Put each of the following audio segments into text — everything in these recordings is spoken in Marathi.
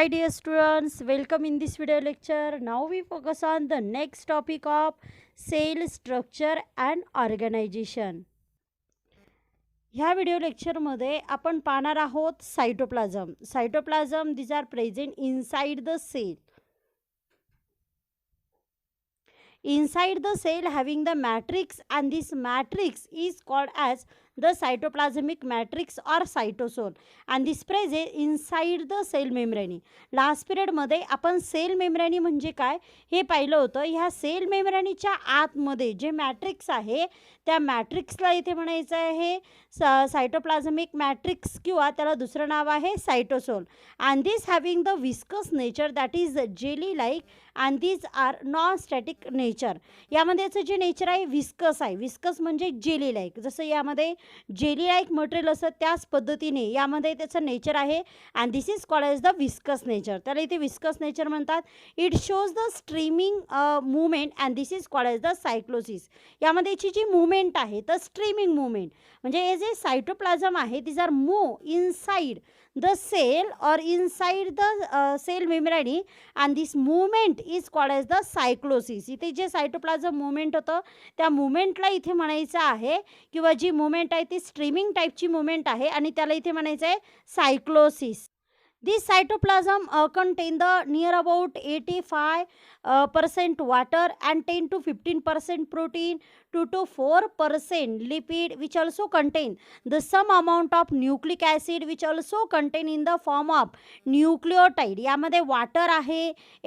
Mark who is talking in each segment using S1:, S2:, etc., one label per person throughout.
S1: Hi dear students, welcome in this video lecture. Now we focus on the next topic of cell structure and organization. ह्या व्हिडिओ लेक्चरमध्ये आपण पाहणार आहोत cytoplasm. Cytoplasm these are present inside the cell. Inside the cell having the matrix, and this matrix is called as the cytoplasmic matrix or cytosol, and this present inside the cell membrane. Last पिरियडमध्ये आपण सेल मेम्ब्रेनी म्हणजे काय हे पाहिलं होतं. ह्या सेल मेम्ब्रेनीच्या आतमध्ये जे मॅट्रिक्स आहे त्या मॅट्रिक्सला इथे म्हणायचं आहे सायटोप्लाझमिक मॅट्रिक्स किंवा त्याला दुसरं नाव आहे cytosol. And this having the viscous nature that is jelly like and these are non static nature. यामध्येचं जे नेचर आहे विस्कस आहे. विस्कस म्हणजे जेली लाईक. जसं यामध्ये जेली लाईक मटेरियल असतं त्याच पद्धतीने यामध्ये त्याचं नेचर आहे. And this is called as the viscous nature. त्याला इथे विस्कस नेचर म्हणतात. It shows the streaming movement and this is called as the cyclosis. यामध्येची जी मुवमेंट आहे तर स्ट्रीमिंग मुवमेंट म्हणजे हे जे सायटोप्लाझम आहे this are move inside the cell or inside the cell membrane, and this movement is called as the cyclosis. इथे जे सायटोप्लाझम मुवमेंट होतं त्या मुवमेंटला इथे म्हणायचं आहे किंवा जी मुवमेंट आहे ती स्ट्रीमिंग टाईपची मुवमेंट आहे आणि त्याला इथे म्हणायचं आहे सायक्लोसिस. This cytoplasm contain the near about 85% water and 10 to 15% protein, 2 to 4% lipid, which also contain the some amount of nucleic acid, which also contain in the form of nucleotide. यामध्ये water आहे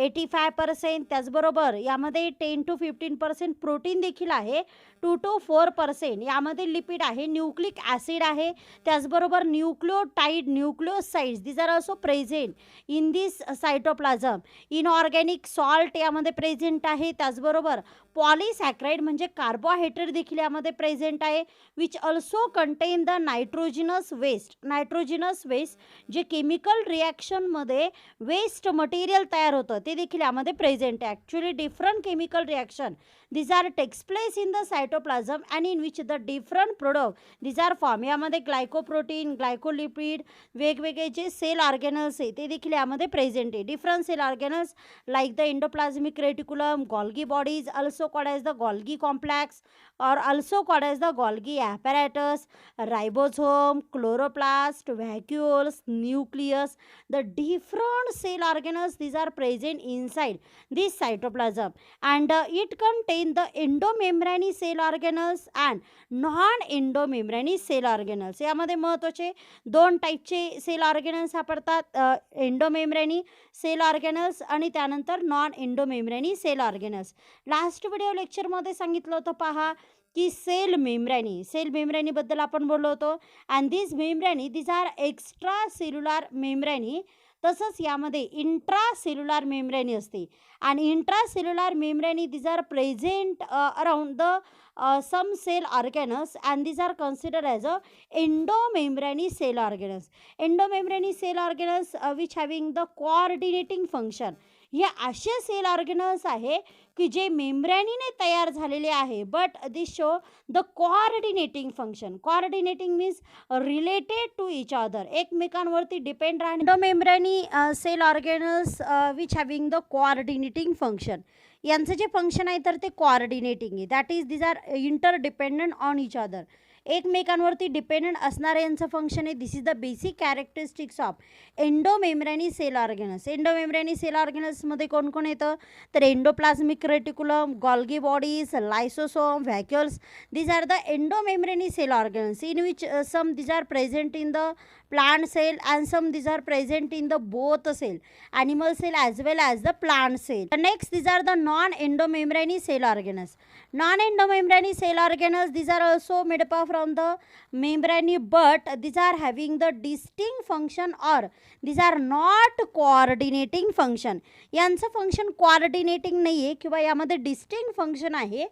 S1: 85%, त्याचबरोबर यामध्ये 10 to 15% प्रोटीन देखील आहे, 2 to 4% यामध्ये लिपिड आहे, न्यूक्लिक ॲसिड आहे, त्याचबरोबर nucleotide nucleosides these are also present in this cytoplasm. Inorganic salt यामध्ये प्रेझेंट आहे, त्याचबरोबर पॉलिसॅक्राइड म्हणजे कार्बोहायड्रेट देखील यामध्ये प्रेझेंट आहे, which also contain the nitrogenous waste. Nitrogenous waste जे केमिकल रिॲक्शनमध्ये वेस्ट मटेरियल तयार होतं ते देखील यामध्ये प्रेझेंट आहे. Actually different chemical reaction these are takes place in the cytoplasm and in which the different product these are form. यामध्ये ग्लायकोप्रोटीन ग्लायकोलिपिड वेगवेगळे जे सेल ऑर्गॅनल्स आहे ते देखील यामध्ये प्रेझेंट आहे. Different cell organelles like the endoplasmic reticulum, Golgi bodies also called as the Golgi complex or also called as the Golgi apparatus, ribosome, chloroplast, vacuoles, nucleus. The different cell organelles these are present inside this cytoplasm, and it contain the endomembrane cell organelles and non-endomembrane cell organelles. यामध्ये महत्त्वाचे दोन टाईपचे सेल ऑर्गॅनल्स सापडतात, एंडोमेम्ब्रेनी सेल ऑर्गॅनल्स आणि त्यानंतर non endomembrane cell organelles. Last video लेक्चरमध्ये सांगितलं होतं पहा की सेल मेम्ब्रेनीबद्दल आपण बोललो होतो. And this membrane this are extracellular membrane. तसंच यामध्ये इंट्रा सेल्युलर मेम्ब्रेनी असते आणि intracellular membrane this are present around the some cell organelles, and these are considered as a endomembrane cell organelles. Endomembrane cell organelles which having the coordinating function. हे असे सेल ऑर्गॅनल्स आहे की जे मेम्ब्रेनीने तयार झालेले आहे, but this show the coordinating function. Coordinating means related to each other, एकमेकांवरती डिपेंड राहणे. Endomembrane cell organelles which having the coordinating function. यांचं जे फंक्शन आहे तर ते कोऑर्डिनेटिंग आहे. That is these are interdependent on each other, एकमेकांवरती डिपेंडंट असणारे यांचं फंक्शन आहे. This is the basic characteristics of endomembrane cell organelles. Endomembrane cell ऑर्गॅनल्समध्ये कोण कोण येतं तर endoplasmic reticulum, Golgi bodies, लायसोसोम, व्हॅक्युल्स. These are the endomembrane cell organelles in which some these are present in the plant cell and some these are present in the both cell, animal cell as well as the plant cell. Next these are the non-endomembrane cell organelles. Non-endomembrane cell organelles these are also made up from the membrane, but these are having the distinct function or these are not coordinating function. यांचं फंक्शन कोऑर्डिनेटिंग नाही आहे किंवा यामध्ये डिस्टिंक्ट फंक्शन आहे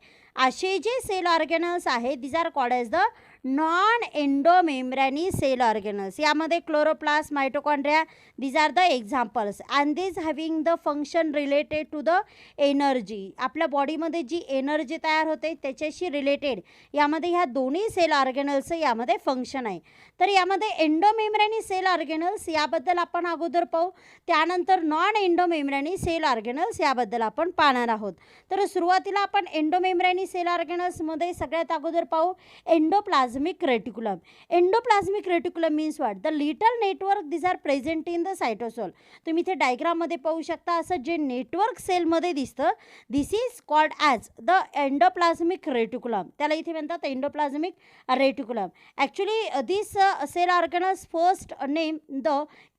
S1: असे जे सेल ऑर्गॅनल्स आहेत these are called as the non endomembrane cell organelles. यामध्ये chloroplast, mitochondria these are the examples and these having the function related to the energy. आपल्या बॉडीमध्ये जी एनर्जी तयार होते त्याच्याशी रिलेटेड यामध्ये ह्या दोन्ही सेल ऑर्गॅनल्सचं यामध्ये फंक्शन आहे. तर यामध्ये एंडोमेम्ब्रेनी सेल ऑर्गॅनल्स याबद्दल आपण अगोदर पाहू, त्यानंतर नॉन एंडोमेम्ब्रेनी सेल ऑर्गॅनल्स याबद्दल आपण पाहणार आहोत. तर सुरुवातीला आपण एंडोमेम्ब्रेनी सेल ऑर्गॅनल्समध्ये सगळ्यात अगोदर पाहू endoplasmic reticulum. Endoplasmic reticulum means what? The little network these are present in the cytosol. तुम्ही इथे डायग्राममध्ये पाहू शकता असं जे नेटवर्क सेलमध्ये दिसतं this is called as the endoplasmic reticulum. त्याला इथे म्हणतात endoplasmic reticulum. Actually this cell organelles first name the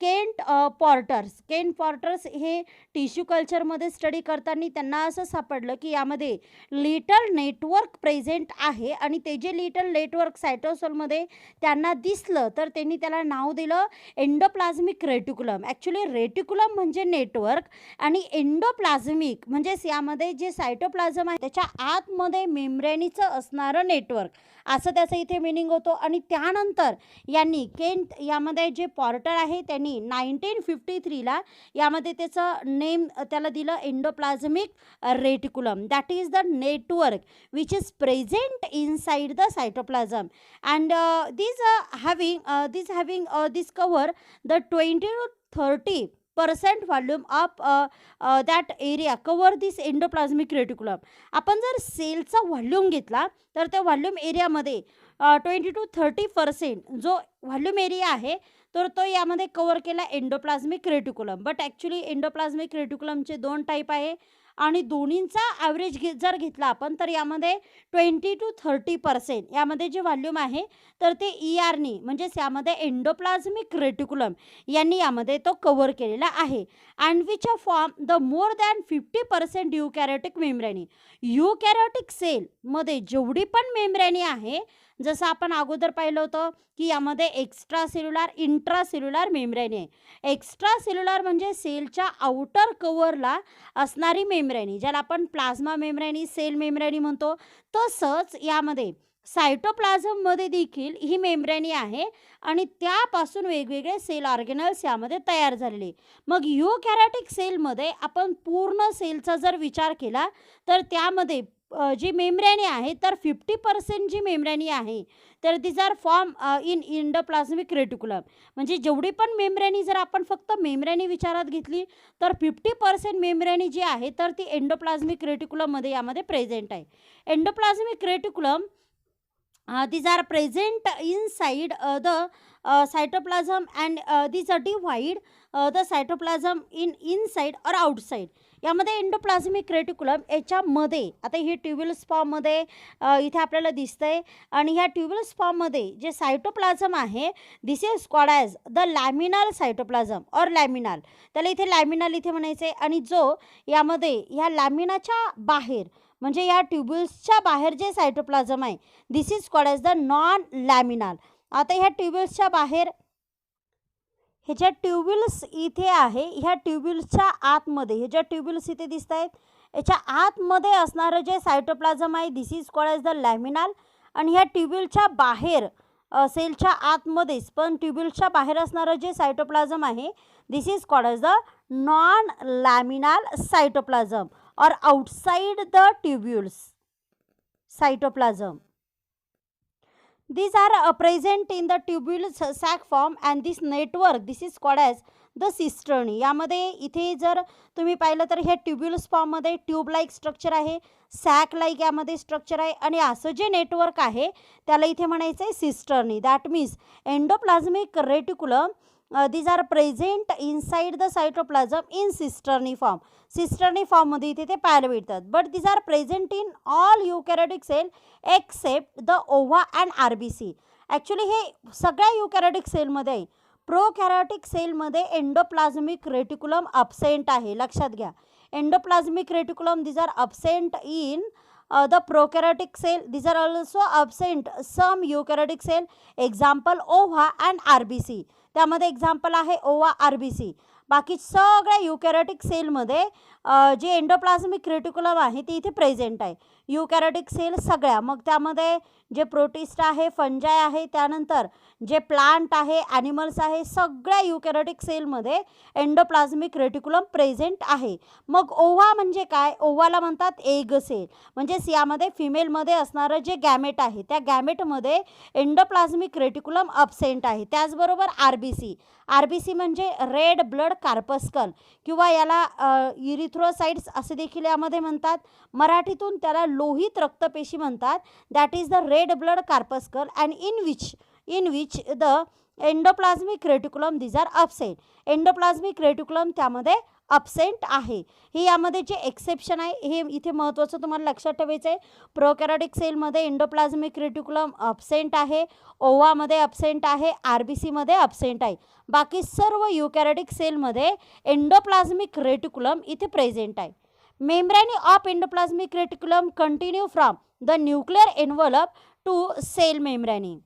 S1: Kent Porters. Kent Porters हे टिश्यू कल्चरमध्ये स्टडी करताना त्यांना असं सापडलं की यामध्ये लिटल नेटवर्क प्रेझेंट आहे आणि ते जे लिटल नेटवर्क सायटोसोलमध्ये त्यांना दिसलं तर त्यांनी त्याला नाव दिलं एंडोप्लाझ्मिक रेटिक्युलम. ॲक्च्युली रेटिक्युलम म्हणजे नेटवर्क आणि एंडोप्लाझ्मिक म्हणजेच यामध्ये जे सायटोप्लाझम आहे त्याच्या आतमध्ये मेम्ब्रेनीचं असणारं नेटवर्क असं त्याचं इथे मिनिंग होतो. आणि त्यानंतर यांनी केंट यामध्ये जे पॉर्टर आहे त्यांनी 1953ला यामध्ये त्याचं नेम त्याला दिलं endoplasmic reticulum. That is the network which is present inside the cytoplasm and these having this cover the 20 to 30% volume of that area cover this endoplasmic reticulum. आपण जर सेलचा व्हॉल्यूम घेतला तर त्या व्हॉल्यूम एरियामध्ये 20 to 30% जो व्हॉल्यूम एरिया आहे तर तो यामध्ये कवर केला endoplasmic reticulum. But actually endoplasmic रेटिक्युलमचे दोन टाईप आहे आणि दोन्हींचा ॲव्हरेज जर घेतला आपण तर यामध्ये 20 to 30% यामध्ये जे व्हॉल्यूम आहे तर ते ERनी म्हणजेच यामध्ये एंडोप्लाझ्मिक रेटिक्युलम यांनी यामध्ये तो कवर केलेला आहे. And which form the more than 50% युकॅरियोटिक मेम्ब्रेनी. युकॅरियोटिक सेलमध्ये जेवढी पण मेम्ब्रेनी आहे जसं आपण अगोदर पाहिलं होतं की यामध्ये एक्स्ट्रा सेल्युलर इंट्रा सेल्युलर मेम्ब्रेनी आहे. एक्स्ट्रा सेल्युलर म्हणजे सेलच्या आउटर कवरला असणारी मेम्ब्रेनी ज्याला आपण प्लाझ्मा मेम्ब्रेनी सेल मेम्ब्रेनी म्हणतो. तसंच यामध्ये सायटोप्लाझममध्ये देखील ही मेम्ब्रेनी आहे आणि त्यापासून वेगवेगळे सेल ऑर्गॅनल्स यामध्ये तयार झालेले. मग युकॅरियोटिक सेलमध्ये आपण पूर्ण सेलचा जर विचार केला तर त्यामध्ये जी मेम्ब्रेनी आहे तर 50% जी मेम्ब्रेनी आहे तर these are form in endoplasmic reticulum. म्हणजे जेवढी पण मेम्ब्रेनी जर आपण फक्त मेम्ब्रेनी विचारात घेतली तर 50% मेम्ब्रेनी जी आहे तर ती एंडोप्लाझ्मिक रेटिक्युलममध्ये यामध्ये प्रेझेंट आहे. Endoplasmic reticulum these are present inside the cytoplasm and these are divide the cytoplasm in inside or outside. यामध्ये एंडोप्लाझ्मिक रेटिक्युलम याच्यामध्ये आता हे ट्युब्युलस फॉर्ममध्ये इथे आपल्याला दिसतंय आणि ह्या ट्युब्युलस फॉर्ममध्ये जे सायटोप्लाझम आहे this is called as the luminal cytoplasm or luminal. त्याला इथे लॅमिनाल इथे म्हणायचं आहे. आणि जो यामध्ये ह्या लॅमिनाच्या बाहेर म्हणजे या ट्युब्युल्सच्या बाहेर जे सायटोप्लाझम आहे this is called as the non luminal. आता ह्या ट्युब्युल्सच्या बाहेर हे ज्या ट्युब्युल्स इथे आहे ह्या ट्युब्युल्सच्या आतमध्ये हे ज्या ट्युब्युल्स इथे दिसत आहेत याच्या आतमध्ये असणारं जे सायटोप्लाझम आहे this is called as the लॅमिनाल. आणि ह्या ट्युब्युलच्या बाहेर सेलच्या आतमध्येच पण ट्युब्युल्सच्या बाहेर असणारं जे सायटोप्लाझम आहे this is called as the non luminal cytoplasm or outside the tubules cytoplasm. These are present in the tubulus sac form and this network this is called as the cisternae. यामध्ये इथे जर तुम्ही पाहिलं तर हे ट्युब्युलस फॉर्ममध्ये ट्यूब लाईक स्ट्रक्चर आहे, सॅक लाईक यामध्ये स्ट्रक्चर आहे आणि असं जे नेटवर्क आहे त्याला इथे म्हणायचं आहे cisternae. That means endoplasmic reticulum these are present inside the cytoplasm in cisterny form. Cisterny form मध्ये इथे ते पाहायला मिळतात. But these are present in all eukaryotic cell except the ova and RBC. Actually हे सगळ्या युकॅरियोटिक सेलमध्ये आहे. प्रोकॅरियोटिक सेलमध्ये एंडोप्लाझ्मिक रेटिक्युलम अब्सेंट आहे. लक्षात घ्या endoplasmic reticulum these are absent in the prokaryotic cell. These are also absent some eukaryotic cell. Example ova and RBC. त्यामध्ये एक्झाम्पल आहे ओवा RBC. बाकी सगळ्या युकॅरियोटिक सेलमध्ये जे एंडोप्लाझमिक रेटिक्युलम आहे ते इथे प्रेझेंट आहे. युकॅरियोटिक सेल सगळ्या, मग त्यामध्ये जे प्रोटिस्ट आहे, फंजाय आहे, त्यानंतर जे प्लांट आहे, ॲनिमल्स आहे, सगळ्या युकॅरियोटिक सेलमध्ये एंडोप्लाझमिक रेटिक्युलम प्रेझेंट आहे. मग ओव्हा म्हणजे काय? ओव्हाला म्हणतात एग सेल. म्हणजेच यामध्ये फिमेलमध्ये असणारं जे गॅमेट आहे त्या गॅमेटमध्ये एंडोप्लाझमिक रेटिक्युलम अब्सेंट आहे. त्याचबरोबर आरबीसी म्हणजे रेड ब्लड कार्पस्कल किंवा याला इरिथ्रोसाइट्स असे देखील यामध्ये म्हणतात. मराठीतून त्याला लोहित रक्तपेशी म्हणतात. That is the red blood corpuscle and in which the endoplasmic reticulum these are absent. Endoplasmic reticulum त्यामध्ये अब्सेंट आहे. हे यामध्ये जे एक्सेप्शन आहे हे इथे महत्त्वाचं तुम्हाला लक्षात ठेवायचं आहे. प्रोकॅरियोटिक सेलमध्ये एंडोप्लाझमिक रेटिक्युलम अब्सेंट आहे, ओव्हामध्ये अब्सेंट आहे, आरबीसीमध्ये अब्सेंट आहे. बाकी सर्व युकॅरियोटिक सेलमध्ये एंडोप्लाझमिक रेटिक्युलम इथे प्रेझेंट आहे. Membrane of endoplasmic reticulum continue from the nuclear envelope to cell membrane.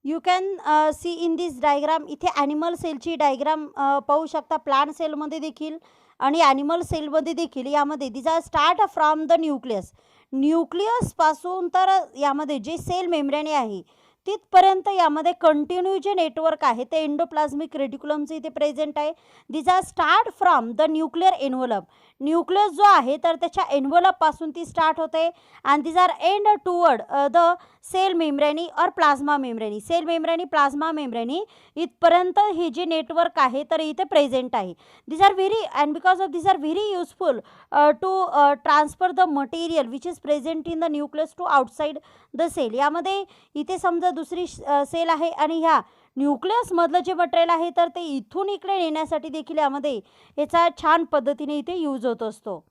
S1: You can see in this diagram. इथे ॲनिमल सेलची डायग्राम पाहू शकता. प्लांट सेलमध्ये देखील आणि ॲनिमल सेलमध्ये देखील यामध्ये दिस आर स्टार्ट फ्रॉम द न्यूक्लियसपासून तर यामध्ये जे सेल मेम्ब्रेनी आहे तिथपर्यंत यामध्ये कंटिन्यू जे नेटवर्क आहे ते एंडोप्लाझमिक रेटिक्युलमचं इथे प्रेझेंट आहे. This are start from the nuclear envelope. Nucleus जो आहे तर त्याच्या एन्व्हलपपासून ती स्टार्ट होते and this are end toward the cell membrane or plasma membrane. Cell membrane, plasma membrane इथपर्यंत हे जे नेटवर्क आहे तर इथे प्रेझेंट आहे. This are very and because of this are very useful to transfer the material which is present in the nucleus to outside the cell. यामध्ये इथे समजा दुसरी सेल आहे आणि ह्या न्यूक्लियसमधलं जे मटेरियल आहे तर ते इथून इकडे नेण्यासाठी देखील यामध्ये याचा छान पद्धतीने इथे यूज होत असतो.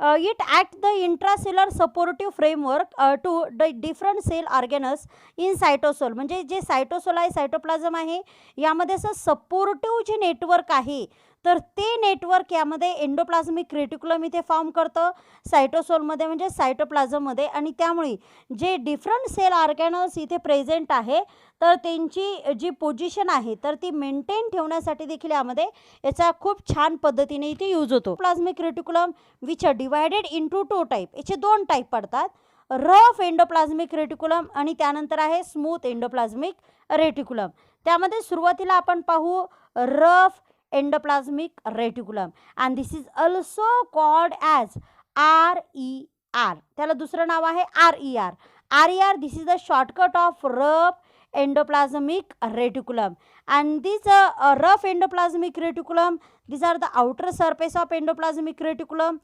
S1: It act the intracellular supportive framework to the different cell organelles in cytosol. म्हणजे जे सायटोसोल आहे, सायटोप्लाझम आहे, यामध्ये असं सपोर्टिव्ह जे नेटवर्क आहे तर ते नेटवर्क यामध्ये एंडोप्लाझमिक रेटिक्युलम इथे फॉर्म करतं सायटोसोलमध्ये म्हणजे सायटोप्लाझममध्ये. आणि त्यामुळे जे डिफरंट सेल ऑर्गॅनल्स इथे प्रेझेंट आहे तर त्यांची जी पोझिशन आहे तर ती मेंटेन ठेवण्यासाठी देखील यामध्ये याचा खूप छान पद्धतीने इथे यूज होतो. Plasmic reticulum which are divided into 2 type. याचे 2 टाईप पडतात. रफ एंडोप्लाझमिक रेटिक्युलम आणि त्यानंतर आहे स्मूथ एंडोप्लाझमिक रेटिक्युलम. त्यामध्ये सुरुवातीला आपण पाहू rough endoplasmic reticulum and this is also called as RER. त्याला दुसरं नाव आहे RER. This is the shortcut of rough endoplasmic reticulum and this rough endoplasmic reticulum, these are the outer surface of endoplasmic reticulum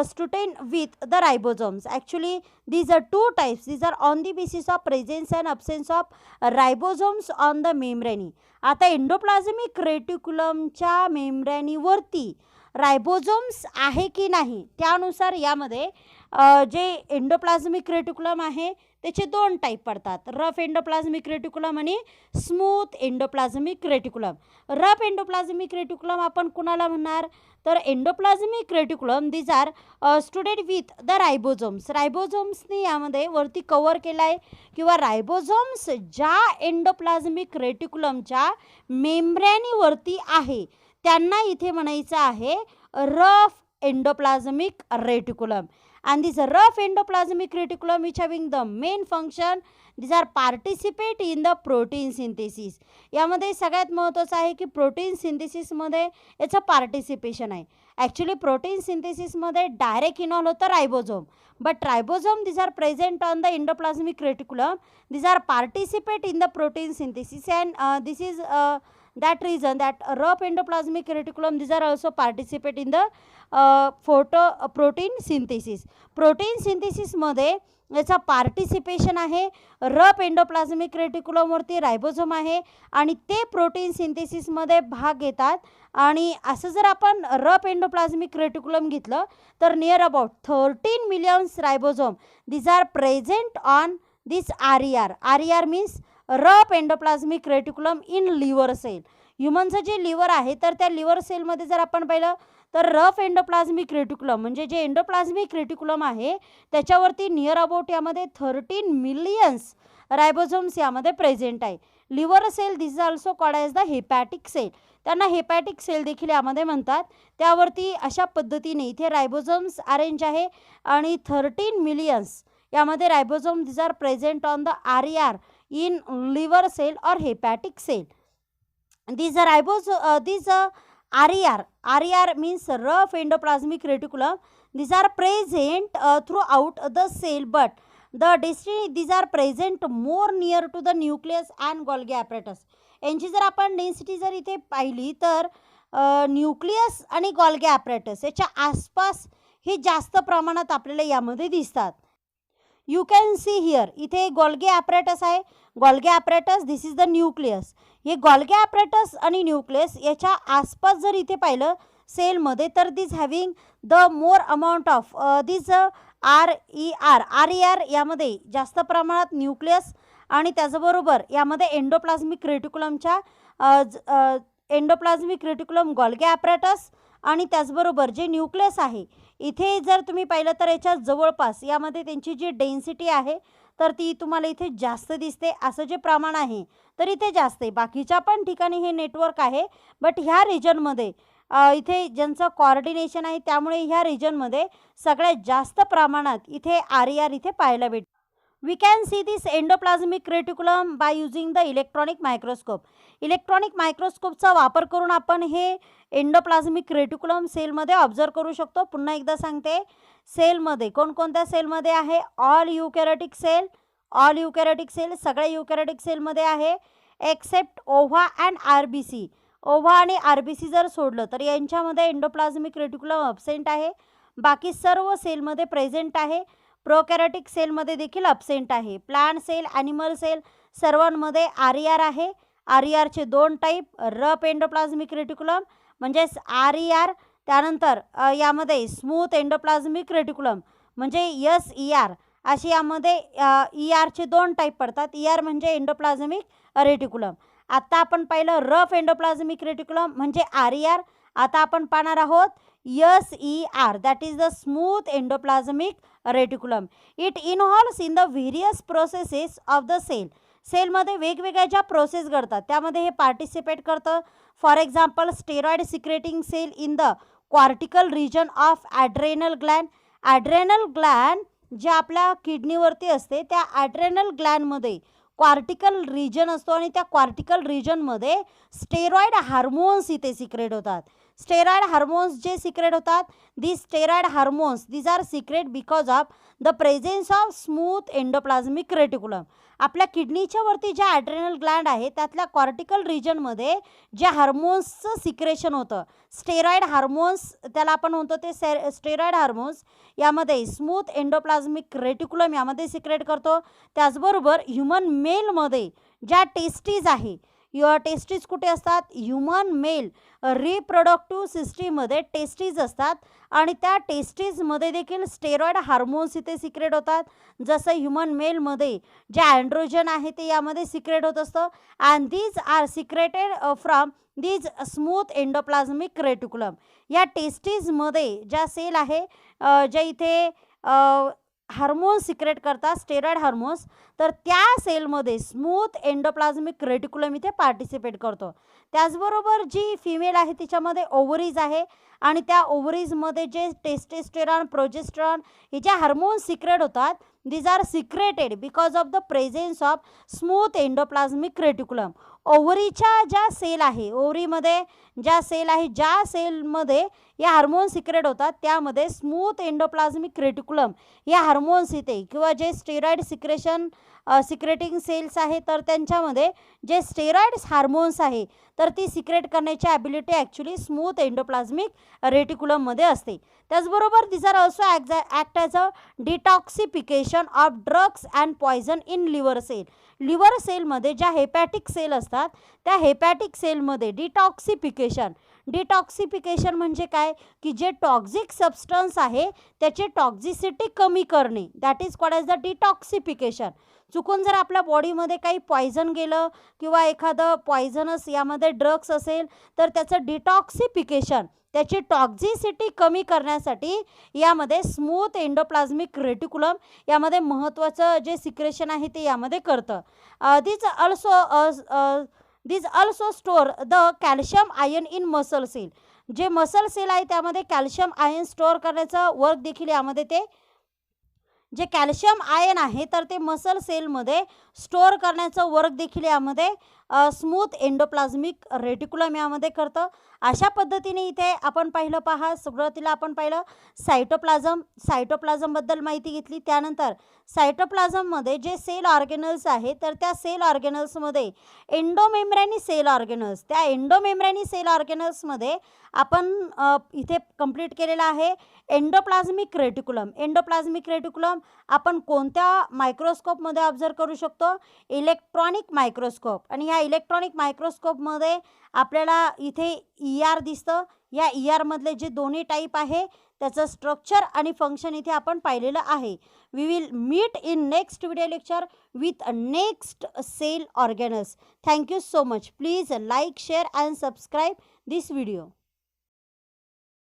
S1: stained with the ribosomes. Actually these are 2 types. These are on the basis of presence and absence of ribosomes on the membrane. आता एंडोप्लाझमिक रेटिक्युलमच्या मेम्ब्रेनीवरती रायबोझोम्स आहे की नाही त्यानुसार यामध्ये जे एंडोप्लाझमिक रेटिक्युलम आहे त्याचे 2 टाईप पडतात. रफ एंडोप्लाझमिक रेटिक्युलम आणि smooth endoplasmic reticulum. Rough endoplasmic reticulum आपण कुणाला म्हणणार तर endoplasmic reticulum these are studded with the ribosomes. रायबोझोम्सनी यामध्ये वरती कवर केला आहे किंवा रायबोझोम्स ज्या एंडोप्लाझमिक रेटिक्युलमच्या मेम्ब्रेनीवरती आहे त्यांना इथे म्हणायचं आहे rough endoplasmic reticulum. And this rough endoplasmic reticulum which having the main function, these are participate in the protein synthesis. यामध्ये सगळ्यात महत्त्वाचं आहे की प्रोटीन सिंथेसिसमध्ये याचं पार्टिसिपेशन आहे. ॲक्च्युली प्रोटीन सिंथेसिसमध्ये डायरेक्ट इन्व्हॉल्व होतं ribosome, but ribosome this are present on the endoplasmic reticulum, this are participate in the protein synthesis and this is that reason that rough endoplasmic reticulum these are also participate in the protein synthesis. Protein सिंथेसिसमध्ये याचा पार्टिसिपेशन आहे. रफ एंडोप्लाझमिक रेटिक्युलमवरती रायबोझोम आहे आणि ते प्रोटीन सिंथेसिसमध्ये भाग घेतात. आणि असं जर आपण रफ एंडोप्लाझमिक रेटिक्युलम घेतलं तर near about 13 millions ribosome these are present on this RER. RER means rough endoplasmic reticulum in liver cell. ह्युमनचं जे लिव्हर आहे तर त्या लिव्हर सेलमध्ये जर आपण पाहिलं तर रफ एंडोप्लाझमिक रेटिक्युलम म्हणजे जे एंडोप्लाझमिक रेटिक्युलम आहे त्याच्यावरती नियर अबाउट यामध्ये 13 मिलियन्स रायबोझोम्स यामध्ये प्रेझेंट आहे. Liver cell this is also called as the hepatic cell. त्यांना हेपॅटिक सेल देखील यामध्ये म्हणतात. त्यावरती अशा पद्धतीने इथे रायबोझोम्स अरेंज आहे आणि 13 मिलियन्स यामध्ये ribosome these are present on the RER in liver cell or hepatic cell. These RER means rough endoplasmic reticulum. These are present throughout the cell, but these are present more near to the nucleus and Golgi apparatus. यांची जर आपण डेन्सिटी जर इथे पाहिली तर न्यूक्लियस आणि गॉल्गी ॲपरेटस याच्या आसपास हे जास्त प्रमाणात आपल्याला यामध्ये दिसतात. यू कॅन सी हिअर इथे गोल्गी ॲपरेटस आहे. Golgi apparatus this is the nucleus. हे गोल्गी ॲपरेटस आणि न्यूक्लियस याच्या आसपास जर इथे पाहिलं सेलमध्ये तर this having the more amount of this RER यामध्ये जास्त प्रमाणात न्यूक्लियस आणि त्याचबरोबर यामध्ये एंडोप्लाझ्मिक रेटिक्युलमच्या एंडोप्लाझ्मिक रेटिक्युलम गोल्गी ॲपरेटस आणि त्याचबरोबर जे न्यूक्लियस आहे इथे जर तुम्ही पाहिलं तर याच्या जवळपास यामध्ये त्यांची जी डेन्सिटी आहे तर ती तुम्हाला इथे जास्त दिसते. असं जे प्रमाण आहे तर इथे जास्त आहे. बाकीच्या पण ठिकाणी हे नेटवर्क आहे, बट ह्या रिजनमध्ये इथे ज्यांचं कोऑर्डिनेशन आहे त्यामुळे ह्या रिजनमध्ये सगळ्यात जास्त प्रमाणात इथे RER इथे पाहायला भेटते. We can see this endoplasmic reticulum by using the electronic microscope. Electronic मायक्रोस्कोपचा वापर करून आपण हे एंडोप्लाझमिक रेटिक्युलम सेलमध्ये ऑब्झर्व करू शकतो. पुन्हा एकदा सांगते, सेलमध्ये कोणकोणत्या सेलमध्ये आहे? ऑल युकॅरियोटिक सेल सगळ्या युकॅरियोटिक सेलमध्ये आहे एक्सेप्ट ओव्हा अँड RBC. ओव्हा आणि RBC जर सोडलं तर यांच्यामध्ये एंडोप्लाझमिक रेटिक्युलम अब्सेंट आहे. बाकी सर्व सेलमध्ये प्रेझेंट आहे. प्रोकॅरियोटिक सेलमध्ये देखील अब्सेंट आहे. प्लांट सेल, ॲनिमल सेल सर्वांमध्ये RER आहे. RERचे 2 टाईप, रफ एंडोप्लाझमिक रेटिक्युलम म्हणजेच RER, त्यानंतर यामध्ये स्मूथ एंडोप्लाझमिक रेटिक्युलम म्हणजे SER अशी यामध्ये ERचे 2 टाईप पडतात. ER म्हणजे एंडोप्लाझमिक रेटिक्युलम. आता आपण पाहिलं रफ एंडोप्लाझमिक रेटिक्युलम म्हणजे RER. आता आपण पाहणार आहोत SER, that is the smooth endoplasmic reticulum. It involves in the various processes of the cell. सेलमध्ये वेगवेगळ्या ज्या प्रोसेस घडतात त्यामध्ये हे पार्टिसिपेट करतं. For example steroid secreting cell in the cortical region of adrenal gland. Adrenal gland जे आपल्या किडनीवरती असते त्या ॲड्रेनल ग्लॅन्डमध्ये कॉर्टिकल रिजन असतो आणि त्या कॉर्टिकल रिजनमध्ये स्टेरॉइड हार्मोन्स इथे सिक्रेट होतात. स्टेरॉइड हार्मोन्स जे सिक्रेट होतात, this steroid hormones these are secret because of the presence of smooth endoplasmic reticulum. आपल्या किडनीच्या वरती ज्या ॲड्रेनल ग्लॅन्ड आहे त्यातल्या कॉर्टिकल रिजनमध्ये जे हार्मोन्सचं सिक्रेशन होतं, स्टेरॉइड हार्मोन्स त्याला आपण म्हणतो, ते स्टेरॉइड हार्मोन्स यामध्ये स्मूथ एंडोप्लाझमिक रेटिक्युलम यामध्ये सिक्रेट करतो. त्याचबरोबर ह्युमन मेलमध्ये ज्या टेस्टीज आहे, टेस्टीज कुठे असतात? ह्युमन मेल रिप्रोडक्टिव्ह सिस्टीममध्ये टेस्टीज असतात आणि त्या टेस्टीजमध्ये देखील स्टेरॉइड हार्मोन्स इथे सिक्रेट होतात. जसं ह्युमन मेलमध्ये जे अँड्रोजन आहे ते यामध्ये सिक्रेट होत असतं. And these are secreted from these smooth endoplasmic reticulum. या टेस्टीजमध्ये ज्या सेल आहे ज्या इथे हार्मोन्स सिक्रेट करतात, स्टेरॉइड हार्मोन्स, तर त्या सेलमध्ये स्मूथ एंडोप्लाझमिक रेटिक्युलम इथे पार्टिसिपेट करतो. त्याचबरोबर जी फिमेल आहे तिच्यामध्ये ओव्हरीज आहे आणि त्या ओव्हरीजमध्ये जे टेस्टेस्टेरॉन, प्रोजेस्टेरॉन हे जे हार्मोन्स सिक्रेट होतात, these are secreted because of the presence of smooth endoplasmic reticulum. ओव्हरीच्या ज्या सेल आहे, ओव्हरीमध्ये ज्या सेल आहे, ज्या सेलमध्ये या हार्मोन सिक्रेट होतात त्यामध्ये स्मूथ एंडोप्लाझमिक रेटिक्युलम या हार्मोन्स इथे किंवा जे स्टेरॉइड सिक्रेटिंग सेल्स आहे तर त्यांच्यामध्ये जे स्टेरॉइड्स हार्मोन्स आहे तर ती सिक्रेट करण्याची ॲबिलिटी ॲक्च्युली स्मूथ एंडोप्लाझमिक रेटिक्युलममध्ये असते. त्याचबरोबर this are also act as a detoxification of drugs and poison in liver cell. Liver सेलमध्ये ज्या हेपॅटिक सेल असतात त्या हेपॅटिक सेलमध्ये डिटॉक्सिफिकेशन म्हणजे काय की जे टॉक्झिक सबस्टन्स आहे त्याची टॉक्झिसिटी कमी करणे, that is called as the detoxification. चुकून जर आपल्या बॉडीमध्ये काही पॉयझन गेलं किंवा एखादं पॉयझनस यामध्ये ड्रग्स असेल तर त्याचं डिटॉक्सिफिकेशन, त्याची टॉक्झिसिटी कमी करण्यासाठी यामध्ये स्मूथ एंडोप्लाझमिक रेटिक्युलम यामध्ये महत्त्वाचं जे सिक्रेशन आहे ते यामध्ये करतं. This also this also store the calcium ion in muscle cell. जे मसल सेल आहे त्यामध्ये कॅल्शियम आयन स्टोअर करण्याचं वर्क देखील यामध्ये ते जे कॅल्शियम आयन आहे तर ते मसल सेलमध्ये स्टोअर करण्याचं वर्क देखील यामध्ये स्मूथ एंडोप्लाझमिक रेटिक्युलम यामध्ये करतं. अशा पद्धतीने इथे आपण पाहिलं पहा, सुरुवातीला आपण पाहिलं सायटोप्लाझमबद्दल माहिती घेतली. त्यानंतर सायटोप्लाझममध्ये जे सेल ऑर्गेनल्स आहे तर त्या सेल ऑर्गेनल्समध्ये एंडोमेम्ब्रेनी सेल ऑर्गेनल्स, त्या एंडोमेम्ब्रेनी सेल ऑर्गेनल्समध्ये आपण इथे कंप्लीट केलेलं आहे एंडोप्लाझमिक रेटिक्युलम. एंडोप्लाझमिक रेटिक्युलम आपण कोणत्या मायक्रोस्कोपमध्ये ऑब्झर्व करू शकतो? Electronic microscope. आणि ह्या इलेक्ट्रॉनिक मायक्रोस्कोपमध्ये आपल्याला इथे ER दिसतं. या ERमधले जे दोन्ही टाईप आहे त्याचं स्ट्रक्चर आणि फंक्शन इथे आपण पाहिलेलं आहे. We will meet in next video lecture with next cell organelles. Thank you so much. Please like, share and subscribe this video.